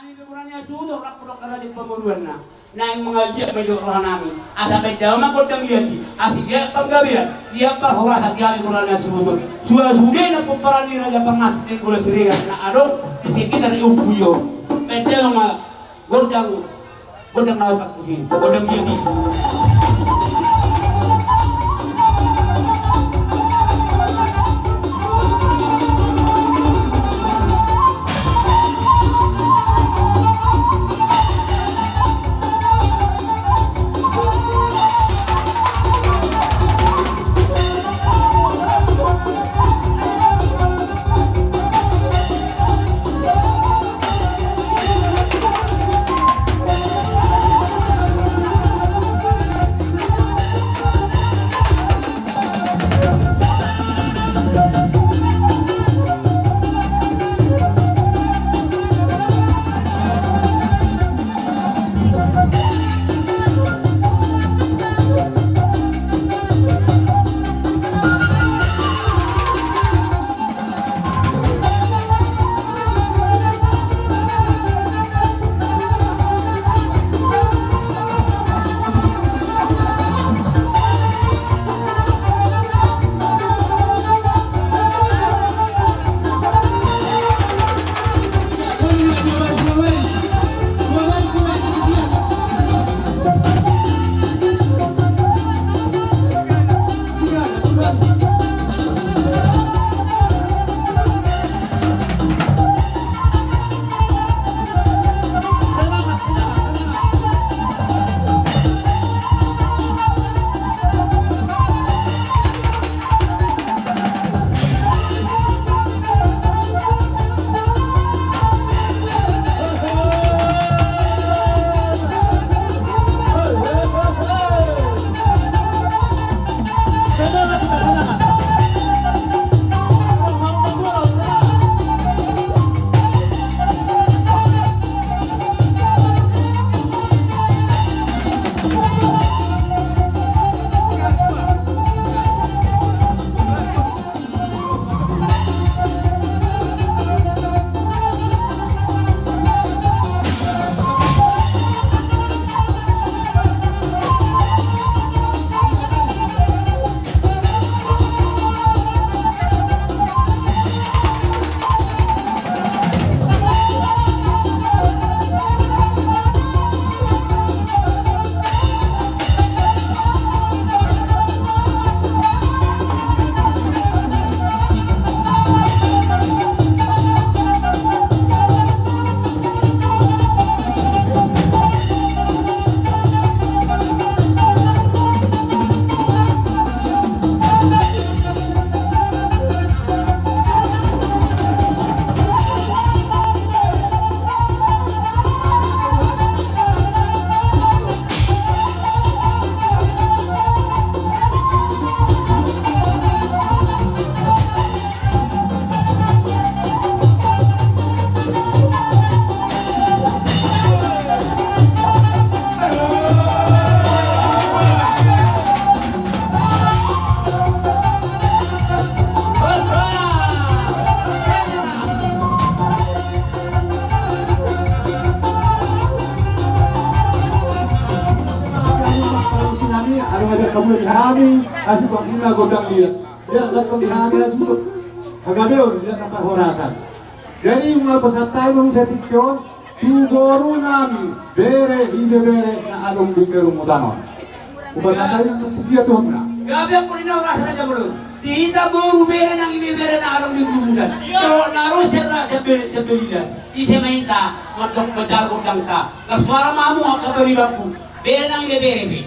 Nami pemuranya sudah rak pudak karena di pemuruan na. Nang mengaji mejo kelah nami. Asa beda makot dang liati. Asik dia panggabia. Dia par horasa dia pemuranya sudah. Sudah na peparani raja pernas di gula sirigan na adon di sekitar iupuyo. Beda ma godang nawat kusi. Godang liati. kamu dihami asih tuang ina godang dia akan kau dihami asih tuh hagabeo dia nampak horasan jadi mulai pesantai mau saya tikon tugoru nami bere ide bere na adong bikeru mutanon upasantai yang dia tuh mana gabi aku ini orang saja belum tidak baru bere nang ibe bere na adong digumudan kalau naruh serra sebelidas ise mainta untuk bejar godang ka suara mamu aku beri baku bere nang ibe bere be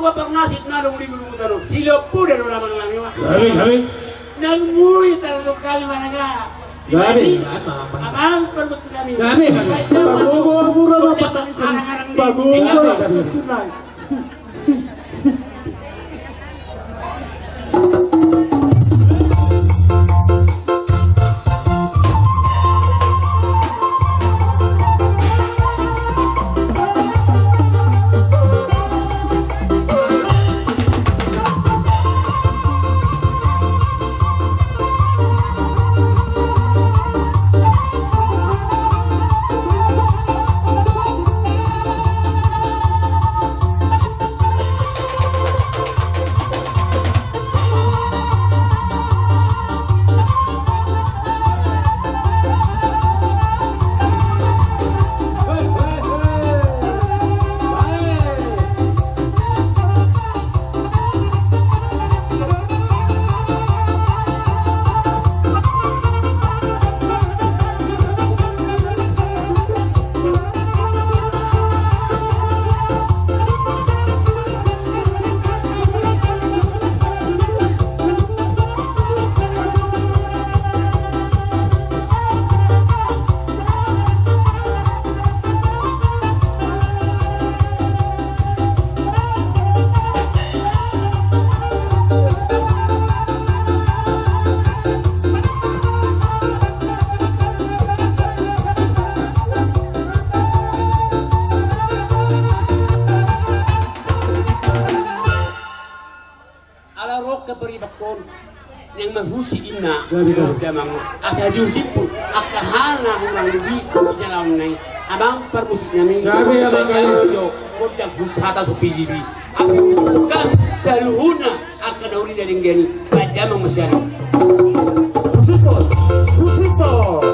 gua pernasit na dong di gunung utara. Sila po dan orang lang yun. Gabi. Nagmuhi talaga kali mana nga. Gabi. Abang perbuti namin. Gabi. Bago ang mura na patang isa. Bago. Tunay. yang mahusi ina Gabi. damang asa diusip po akahana orang lebih bisa lawan nai abang permusik nami Gabi, abang kayo. yo kodang husata so PGB aku kan jaluhuna akan dauri dari gani pada masyarakat Musiko.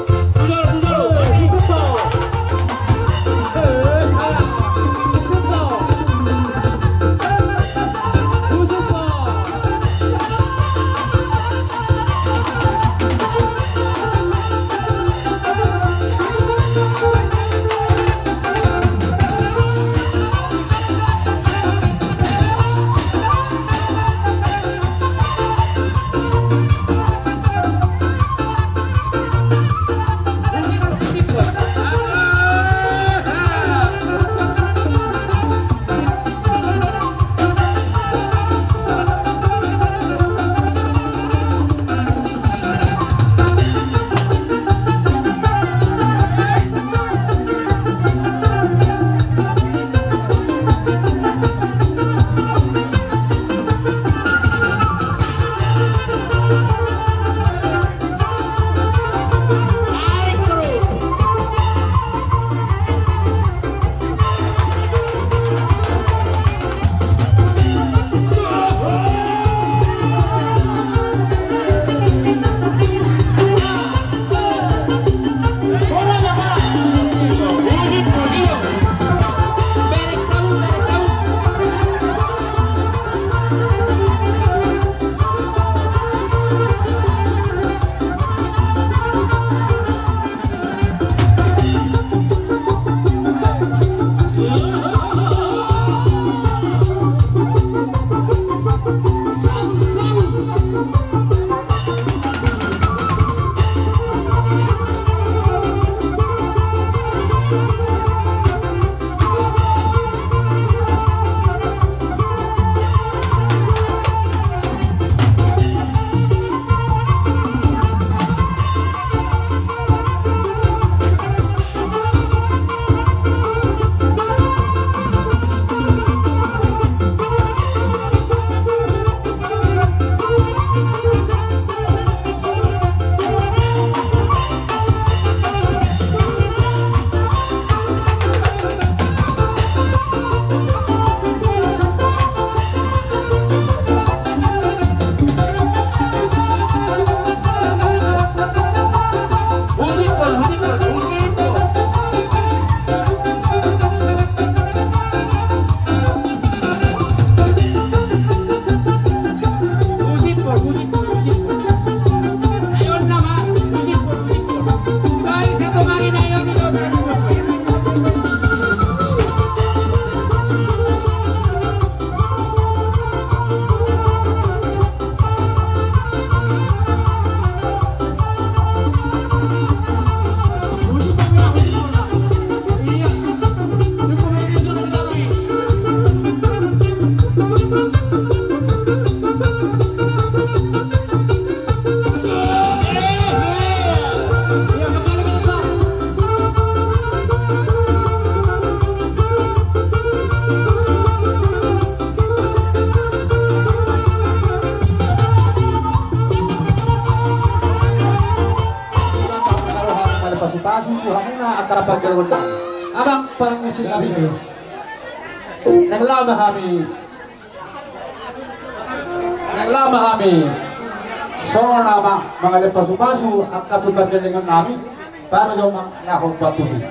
karapan gawin na. Amang parang musik namin kayo. Naglama kami. So nama mga lepasupasu ang katulad dengan namin para sa mga nakapagpapusin.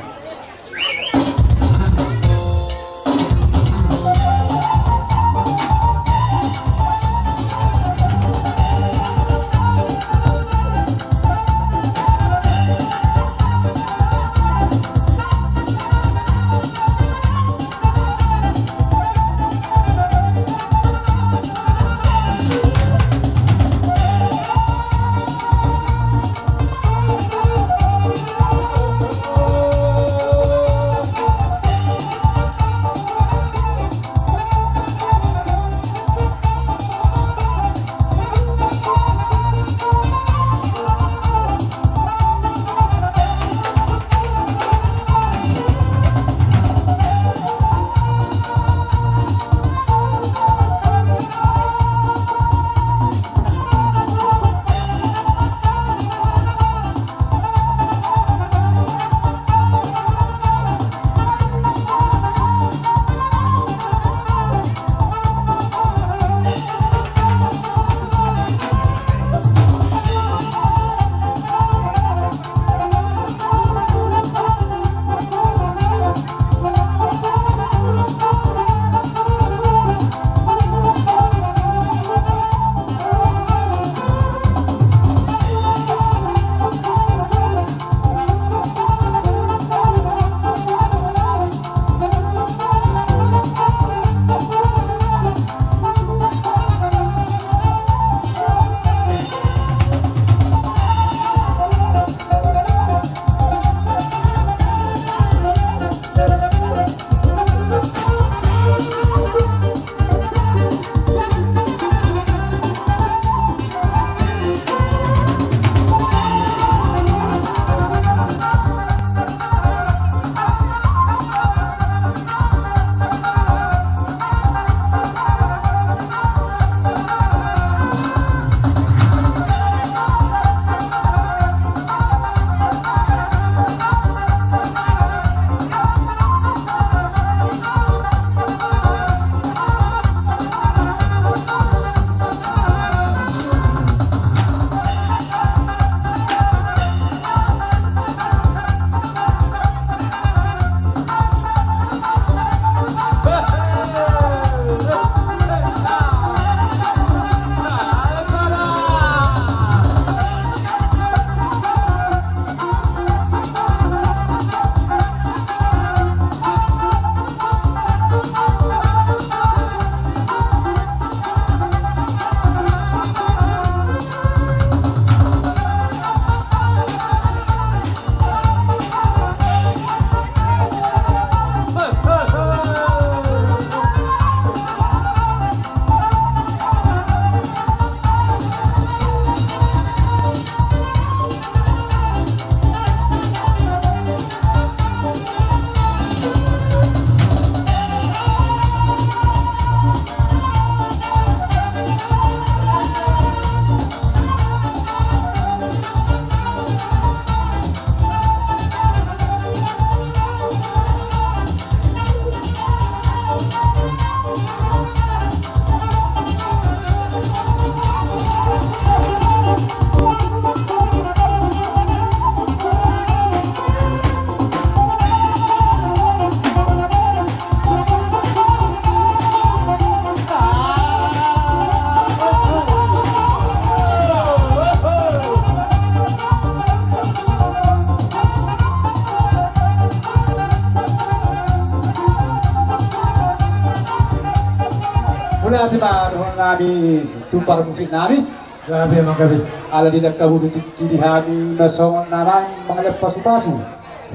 Mula si Manuhon namin tumpar musik namin. Grabe mga gabi. Ala din nagkabuto kini kami nasongon naman mga nagpasu-pasu.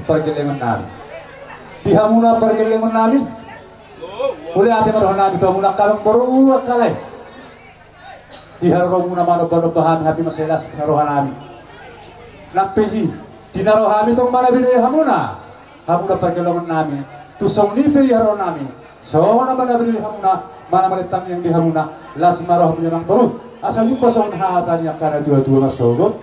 Pergelengan namin. Diha muna pergelengan namin. Mula ati Manuhon namin ito muna kalong baruulat kalay. Diha ro muna manobahan happy maselas narohan namin. Nampesi. Dinarohami itong manabili hamuna. Hamuna pergelengan namin. Tusong nipiri haro namin. So naman nabili hamuna. Mana malitang yang diharuna las maroh punya baru asal jumpa soal hatan yang karena dua-dua masogot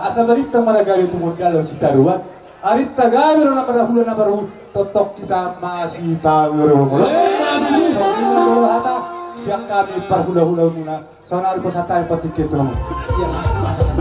asal balik tang mana gari itu modal si taruan Arit tagay meron na pada hulan na baru totok kita masih tahu rumah. Kalau hata siap kami perhula-hula muna. Soalnya hari pasata yang petiket tuh. Iya, Mas.